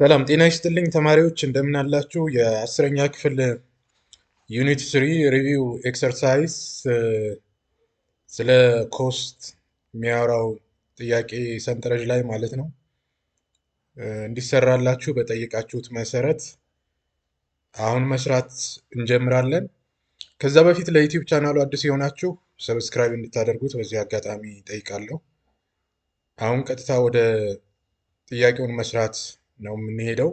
ሰላም ጤና ይስጥልኝ ተማሪዎች እንደምን አላችሁ? የአስረኛ ክፍል ዩኒት ስሪ ሪቪው ኤክሰርሳይዝ ስለ ኮስት የሚያወራው ጥያቄ ሰንጠረዥ ላይ ማለት ነው እንዲሰራላችሁ በጠየቃችሁት መሰረት አሁን መስራት እንጀምራለን። ከዛ በፊት ለዩቲዩብ ቻናሉ አዲስ የሆናችሁ ሰብስክራይብ እንድታደርጉት በዚህ አጋጣሚ ጠይቃለሁ። አሁን ቀጥታ ወደ ጥያቄውን መስራት ነው የምንሄደው።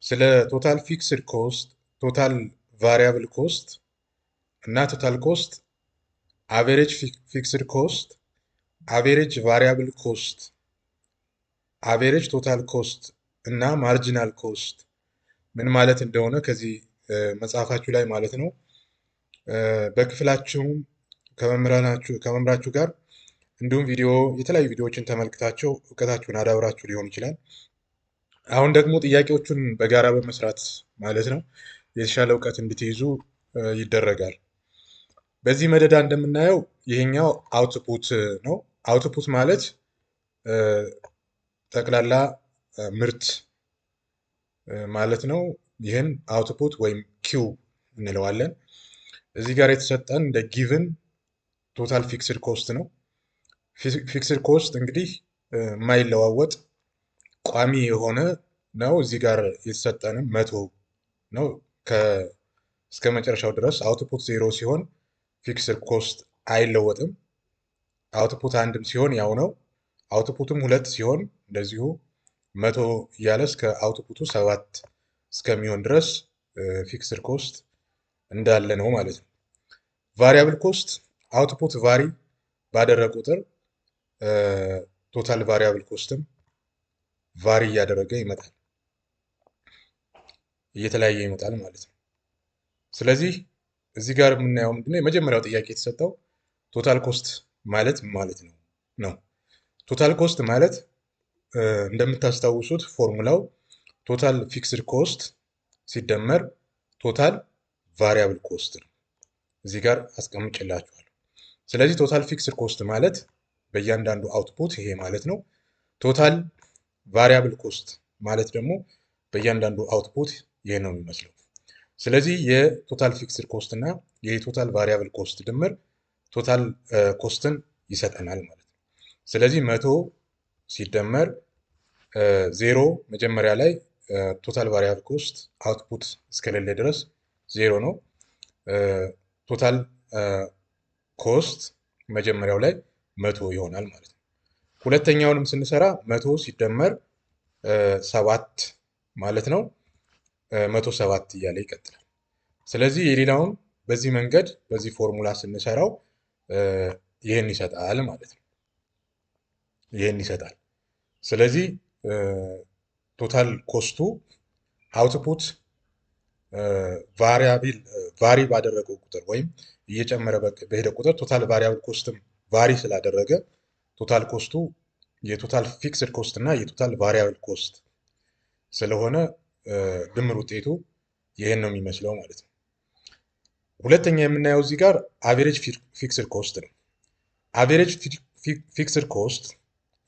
ስለ ቶታል ፊክስድ ኮስት፣ ቶታል ቫሪያብል ኮስት እና ቶታል ኮስት፣ አቬሬጅ ፊክስድ ኮስት፣ አቬሬጅ ቫሪያብል ኮስት፣ አቬሬጅ ቶታል ኮስት እና ማርጂናል ኮስት ምን ማለት እንደሆነ ከዚህ መጽሐፋችሁ ላይ ማለት ነው በክፍላችሁም ከመምህራችሁ ጋር እንዲሁም የተለያዩ ቪዲዮዎችን ተመልክታችሁ እውቀታችሁን አዳብራችሁ ሊሆን ይችላል። አሁን ደግሞ ጥያቄዎቹን በጋራ በመስራት ማለት ነው የተሻለ እውቀት እንድትይዙ ይደረጋል። በዚህ መደዳ እንደምናየው ይሄኛው አውትፑት ነው። አውትፑት ማለት ጠቅላላ ምርት ማለት ነው። ይህን አውትፑት ወይም ኪው እንለዋለን። እዚህ ጋር የተሰጠን እንደ ጊቭን ቶታል ፊክስድ ኮስት ነው። ፊክስድ ኮስት እንግዲህ የማይለዋወጥ ቋሚ የሆነ ነው። እዚህ ጋር የተሰጠንም 100 ነው እስከ መጨረሻው ድረስ። አውትፑት 0 ሲሆን ፊክስድ ኮስት አይለወጥም። አውትፑት 1 ሲሆን ያው ነው። አውትፑትም 2 ሲሆን እንደዚሁ 100 እያለ እስከ አውትፑቱ 7 እስከሚሆን ድረስ ፊክስድ ኮስት እንዳለ ነው ማለት ነው። ቫሪያብል ኮስት አውትፑት ቫሪ ባደረገ ቁጥር ቶታል ቫሪያብል ኮስትም ቫሪ እያደረገ ይመጣል፣ እየተለያየ ይመጣል ማለት ነው። ስለዚህ እዚህ ጋር የምናየው ምንድነው? የመጀመሪያው ጥያቄ የተሰጠው ቶታል ኮስት ማለት ማለት ነው። ቶታል ኮስት ማለት እንደምታስታውሱት ፎርሙላው ቶታል ፊክስድ ኮስት ሲደመር ቶታል ቫሪያብል ኮስት ነው። እዚህ ጋር አስቀምጬላችኋለሁ። ስለዚህ ቶታል ፊክስድ ኮስት ማለት በእያንዳንዱ አውትፑት ይሄ ማለት ነው። ቶታል ቫሪያብል ኮስት ማለት ደግሞ በእያንዳንዱ አውትፑት ይሄ ነው የሚመስለው። ስለዚህ የቶታል ፊክስድ ኮስት እና የቶታል ቫሪያብል ኮስት ድምር ቶታል ኮስትን ይሰጠናል ማለት ነው። ስለዚህ 100 ሲደመር 0 መጀመሪያ ላይ ቶታል ቫሪያብል ኮስት አውትፑት እስከሌለ ድረስ 0 ነው። ቶታል ኮስት መጀመሪያው ላይ 100 ይሆናል ማለት ነው። ሁለተኛውንም ስንሰራ 100 ሲደመር 7 ማለት ነው 107 እያለ ይቀጥላል። ስለዚህ የሌላውን በዚህ መንገድ በዚህ ፎርሙላ ስንሰራው ይህን ይሰጣል ማለት ነው። ይህን ይሰጣል። ስለዚህ ቶታል ኮስቱ አውትፑት ቫሪ ባደረገው ቁጥር ወይም እየጨመረ በሄደ ቁጥር ቶታል ቫሪያብል ኮስትም ቫሪ ስላደረገ ቶታል ኮስቱ የቶታል ፊክስድ ኮስት እና የቶታል ቫሪያብል ኮስት ስለሆነ ድምር ውጤቱ ይህን ነው የሚመስለው ማለት ነው። ሁለተኛ የምናየው እዚህ ጋር አቬሬጅ ፊክስድ ኮስት ነው። አቬሬጅ ፊክስድ ኮስት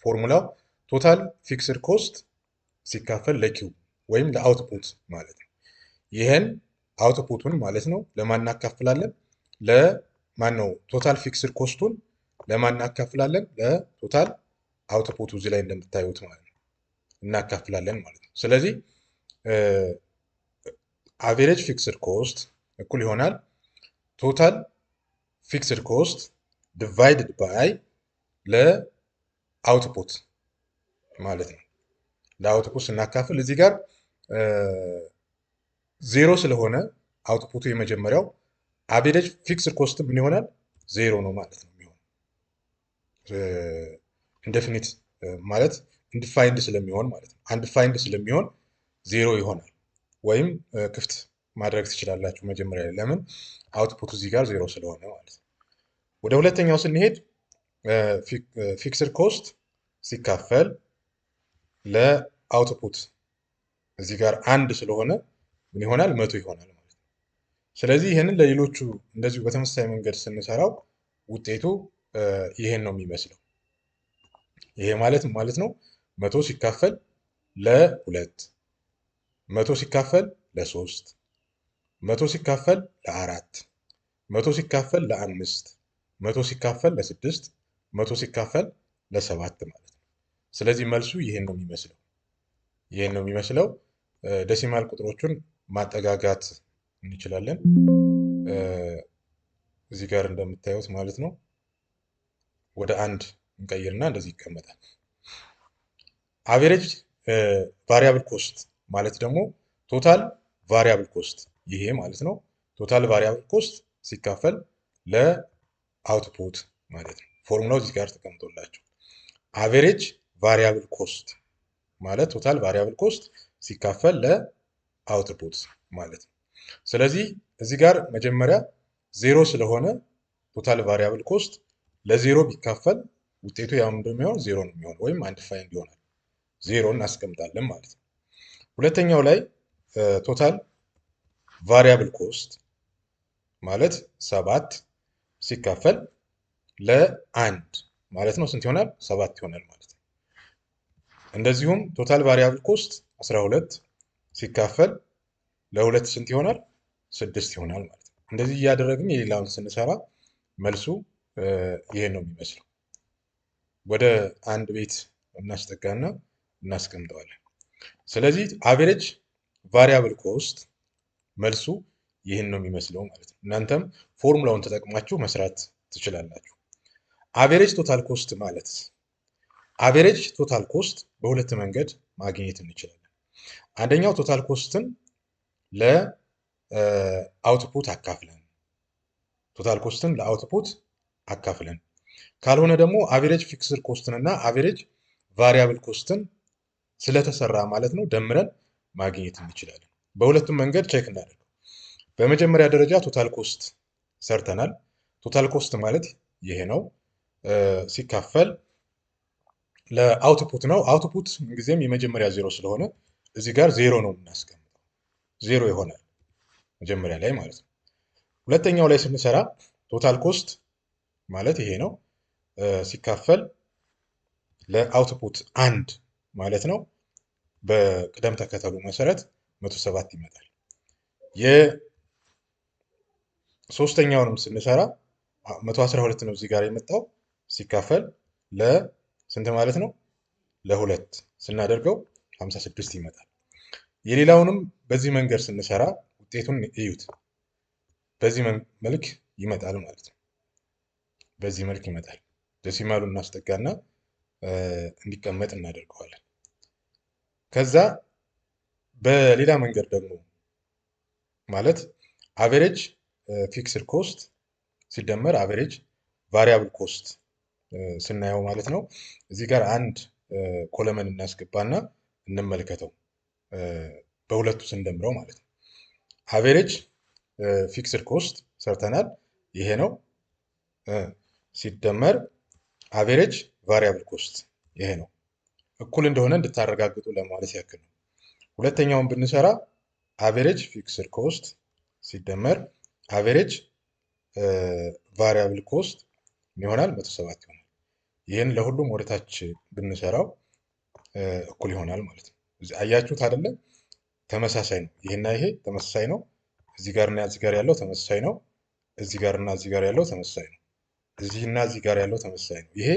ፎርሙላው ቶታል ፊክስድ ኮስት ሲካፈል ለኪው ወይም ለአውትፑት ማለት ነው። ይህን አውትፑቱን ማለት ነው ለማን እናካፍላለን? ለማን ነው? ቶታል ፊክስድ ኮስቱን ለማን እናካፍላለን? ለቶታል አውትፑቱ እዚህ ላይ እንደምታዩት ማለት ነው እናካፍላለን ማለት ነው። ስለዚህ አቬሬጅ ፊክስድ ኮስት እኩል ይሆናል ቶታል ፊክስድ ኮስት ዲቫይድድ ባይ ለአውትፑት ማለት ነው። ለአውትፑት ስናካፍል እዚህ ጋር 0 ስለሆነ አውትፑቱ የመጀመሪያው አቬሬጅ ፊክስድ ኮስት ምን ይሆናል? 0 ነው ማለት ነው የሚሆነው። ኢንዴፊኒት ማለት ኢንዲፋይንድ ስለሚሆን ማለት ነው። አንዲፋይንድ ስለሚሆን 0 ይሆናል። ወይም ክፍት ማድረግ ትችላላችሁ መጀመሪያ ላይ። ለምን? አውትፑቱ እዚህ ጋር 0 ስለሆነ ማለት ነው። ወደ ሁለተኛው ስንሄድ ፊክስድ ኮስት ሲካፈል ለአውትፑት እዚህ ጋር 1 ስለሆነ ምን ይሆናል? 100 ይሆናል ማለት ነው። ስለዚህ ይህንን ለሌሎቹ እንደዚሁ በተመሳሳይ መንገድ ስንሰራው ውጤቱ ይሄን ነው የሚመስለው። ይሄ ማለት ነው 100 ሲካፈል ለሁለት፣ 100 ሲካፈል ለ3፣ 100 ሲካፈል ለ4፣ 100 ሲካፈል ለ5፣ 100 ሲካፈል ለ6፣ 100 ሲካፈል ለ7 ማለት ነው። ስለዚህ መልሱ ይህን ነው የሚመስለው። ይህን ነው የሚመስለው። ደሲማል ቁጥሮቹን ማጠጋጋት እንችላለን። እዚህ ጋር እንደምታዩት ማለት ነው። ወደ አንድ እንቀይርና እንደዚህ ይቀመጣል። አቬሬጅ ቫሪያብል ኮስት ማለት ደግሞ ቶታል ቫሪያብል ኮስት ይሄ ማለት ነው። ቶታል ቫሪያብል ኮስት ሲካፈል ለአውትፑት ማለት ነው። ፎርሙላው እዚህ ጋር ተቀምጦላቸው አቬሬጅ ቫሪያብል ኮስት ማለት ቶታል ቫሪያብል ኮስት ሲካፈል ለአውትፑት ማለት ነው። ስለዚህ እዚህ ጋር መጀመሪያ ዜሮ ስለሆነ ቶታል ቫሪያብል ኮስት ለዜሮ ቢካፈል ውጤቱ ያው እንደሚሆን ዜሮ ነው የሚሆነው፣ ወይም አንዲፋይንድ ይሆናል። ዜሮ እናስቀምጣለን ማለት ነው። ሁለተኛው ላይ ቶታል ቫሪያብል ኮስት ማለት 7 ሲካፈል ለአንድ ማለት ነው ስንት ይሆናል? 7 ይሆናል ማለት ነው። እንደዚሁም ቶታል ቫሪያብል ኮስት 12 ሲካፈል ለሁለት ስንት ይሆናል? 6 ይሆናል ማለት ነው። እንደዚህ እያደረግን የሌላውን ስንሰራ መልሱ ይሄን ነው የሚመስለው። ወደ አንድ ቤት እናስጠጋና እናስቀምጠዋለን። ስለዚህ አቬሬጅ ቫሪያብል ኮስት መልሱ ይህን ነው የሚመስለው ማለት ነው። እናንተም ፎርሙላውን ተጠቅማችሁ መስራት ትችላላችሁ። አቬሬጅ ቶታል ኮስት ማለት አቬሬጅ ቶታል ኮስት በሁለት መንገድ ማግኘት እንችላለን። አንደኛው ቶታል ኮስትን ለአውትፑት አካፍለን ቶታል ኮስትን ለአውትፑት አካፍለን ካልሆነ ደግሞ አቬሬጅ ፊክስድ ኮስትን እና አቬሬጅ ቫሪያብል ኮስትን ስለተሰራ ማለት ነው ደምረን ማግኘት እንችላለን። በሁለቱም መንገድ ቼክ እናደርገው። በመጀመሪያ ደረጃ ቶታል ኮስት ሰርተናል። ቶታል ኮስት ማለት ይሄ ነው ሲካፈል ለአውትፑት ነው። አውትፑት ጊዜም የመጀመሪያ ዜሮ ስለሆነ እዚህ ጋር ዜሮ ነው የምናስቀምጠው፣ ዜሮ ይሆናል መጀመሪያ ላይ ማለት ነው። ሁለተኛው ላይ ስንሰራ ቶታል ኮስት ማለት ይሄ ነው ሲካፈል ለአውትፑት አንድ ማለት ነው። በቅደም ተከተሉ መሰረት 107 ይመጣል። የሶስተኛውንም ስንሰራ 112 ነው እዚህ ጋር የመጣው ሲካፈል ለስንት ማለት ነው? ለሁለት ስናደርገው 56 ይመጣል። የሌላውንም በዚህ መንገድ ስንሰራ ውጤቱን እዩት። በዚህ መልክ ይመጣል ማለት ነው። በዚህ መልክ ይመጣል። ደሲማሉን እናስጠጋና እንዲቀመጥ እናደርገዋለን። ከዛ በሌላ መንገድ ደግሞ ማለት አቬሬጅ ፊክስድ ኮስት ሲደመር አቬሬጅ ቫሪያብል ኮስት ስናየው ማለት ነው። እዚህ ጋር አንድ ኮለመን እናስገባና እንመልከተው በሁለቱ ስንደምረው ማለት ነው። አቬሬጅ ፊክስድ ኮስት ሰርተናል፣ ይሄ ነው። ሲደመር አቬሬጅ ቫሪያብል ኮስት ይሄ ነው። እኩል እንደሆነ እንድታረጋግጡ ለማለት ያክል ነው። ሁለተኛውን ብንሰራ አቬሬጅ ፊክስድ ኮስት ሲደመር አቬሬጅ ቫሪያብል ኮስት ይሆናል 107 ይሆናል። ይህን ለሁሉም ወደታች ብንሰራው እኩል ይሆናል ማለት ነው። አያችሁት አይደለ? ተመሳሳይ ነው። ይሄና ይሄ ተመሳሳይ ነው። እዚህ ጋርና እዚህ ጋር ያለው ተመሳሳይ ነው። እዚህ ጋርና እዚህ ጋር ያለው ተመሳሳይ ነው። እዚህና እዚህ ጋር ያለው ተመሳሳይ ነው። ይሄ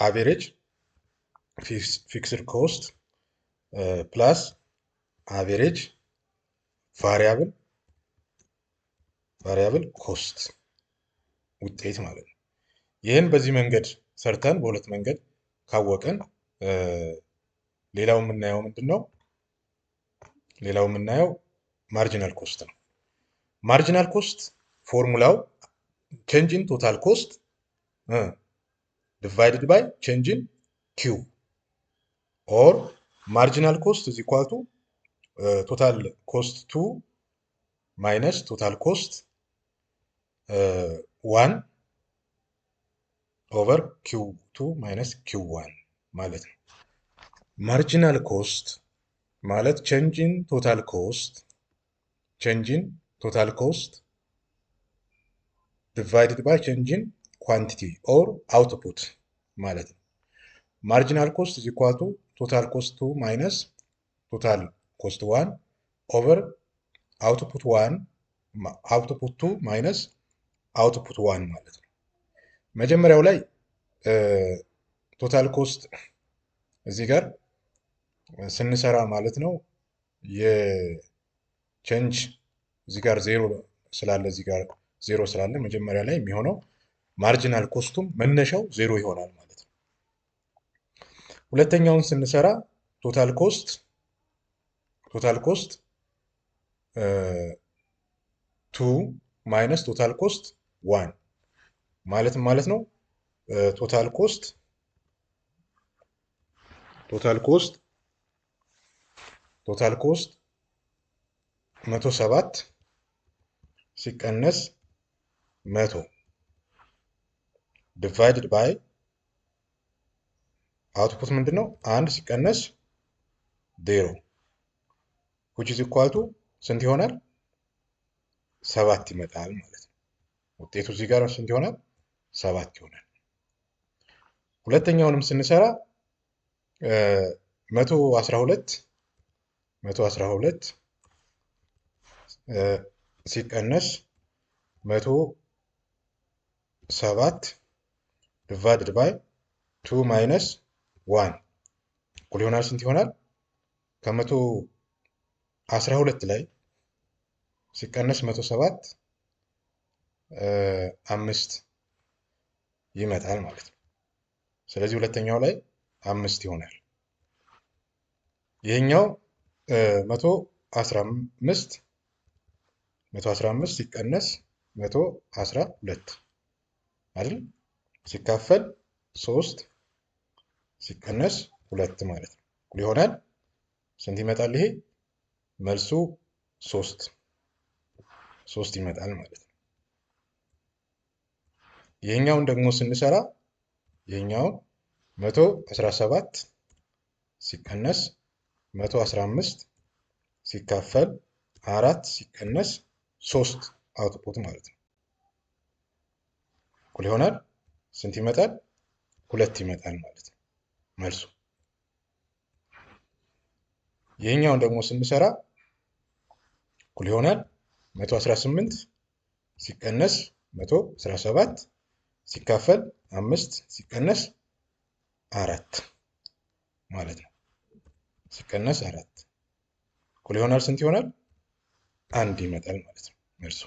አቬሬጅ ፊክስድ ኮስት ፕላስ አቬሬጅ ቫሪያብል ኮስት ውጤት ማለት ነው። ይህን በዚህ መንገድ ሰርተን በሁለት መንገድ ካወቅን ሌላው የምናየው ምንድን ነው? ሌላው የምናየው ማርጂናል ኮስት ነው። ማርጂናል ኮስት ፎርሙላው ቼንጅን ቶታል ኮስት ዲቫይድድ ባይ ቼንጅን ኪው ኦር ማርጂናል ኮስት ኢዝ ኢኳል ቱ ቶታል ኮስት 2 ማይነስ ቶታል ኮስት 1 ኦቨር ኪው 2 ማይነስ ኪው 1 ማለት ነው። ማርጂናል ኮስት ማለት ቼንጅን ቶታል ኮስት ዲቫይድድ ባይ ቼንጅን ኳንቲቲ ኦር አውትፑት ማለት ነው። ማርጂናል ኮስት ኢዝ ኢኳል ቱ ቶታል ኮስት 2 ማይነስ ቶታል ኮስት 1 ኦቨር አውትፑት 2 ማይነስ አውትፑት 1 ማለት ነው። መጀመሪያው ላይ ቶታል ኮስት እዚህ ጋር ስንሰራ ማለት ነው የቼንጅ እዚህ ጋር ዜሮ ስላለ እዚህ ጋር ዜሮ ስላለ መጀመሪያ ላይ የሚሆነው ማርጂናል ኮስቱም መነሻው ዜሮ ይሆናል ማለት ነው። ሁለተኛውን ስንሰራ ቶታል ኮስት 2 ማይነስ ቶታል ኮስት 1 ማለት ነው። ቶታል ኮስት 107 ሲቀነስ 100 ዲቫይድድ ባይ አውትፑት ምንድን ነው? 1 ሲቀነስ 0 which is equal to ስንት ይሆናል? 7 ይመጣል ማለት ነው። ውጤቱ እዚህ ጋር ስንት ይሆናል? 7 ይሆናል። ሁለተኛውንም ስንሰራ 112 ሲቀነስ 107 ዲቫይድድ ባይ 2 ማይነስ 1 እኩል ይሆናል ስንት ይሆናል? ከ112 ላይ ሲቀነስ 107 5 ይመጣል ማለት ነው። ስለዚህ ሁለተኛው ላይ 5 ይሆናል። ይሄኛው 115 ሲቀነስ 112 አይደል? ሲካፈል 3 ሲቀነስ 2 ማለት ነው። እኩል ይሆናል ስንት ይመጣል? ይሄ መልሱ 3 ይመጣል ማለት ነው። ይሄኛውን ደግሞ ስንሰራ ይሄኛውን 117 ሲቀነስ 115 ሲካፈል 4 ሲቀነስ 3 አውትፑት ማለት ነው። እኩል ይሆናል ስንት ይመጣል? 2 ይመጣል ማለት ነው መልሱ። ይሄኛውን ደግሞ ስንሰራ እኩል ይሆናል 118 ሲቀነስ 117 ሲካፈል 5 ሲቀነስ 4 ማለት ነው። ሲቀነስ 4 እኩል ይሆናል ስንት ይሆናል? 1 ይመጣል ማለት ነው መልሱ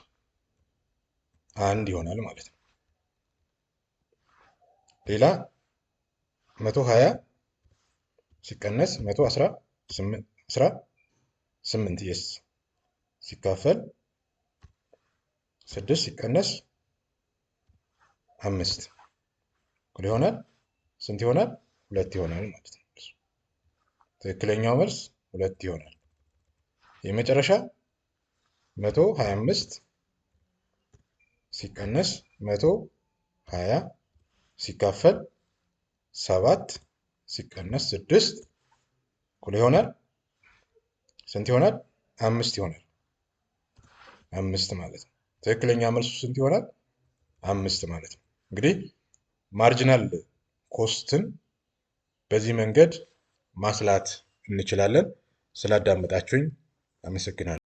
1 ይሆናል ማለት ነው። ሌላ 120 ሲቀነስ 118 የስ ሲካፈል 6 ሲቀነስ 5 እኩል ይሆናል ስንት ይሆናል? 2 ይሆናል ማለት ነው። ትክክለኛው መልስ 2 ይሆናል። የመጨረሻ 125 ሲቀነስ 120 ሲካፈል 7 ሲቀነስ 6 እኩል ይሆናል ስንት ይሆናል? 5 ይሆናል። 5 ማለት ነው። ትክክለኛ መልሱ ስንት ይሆናል? 5 ማለት ነው። እንግዲህ ማርጂናል ኮስትን በዚህ መንገድ ማስላት እንችላለን። ስላዳመጣችሁኝ አመሰግናለሁ።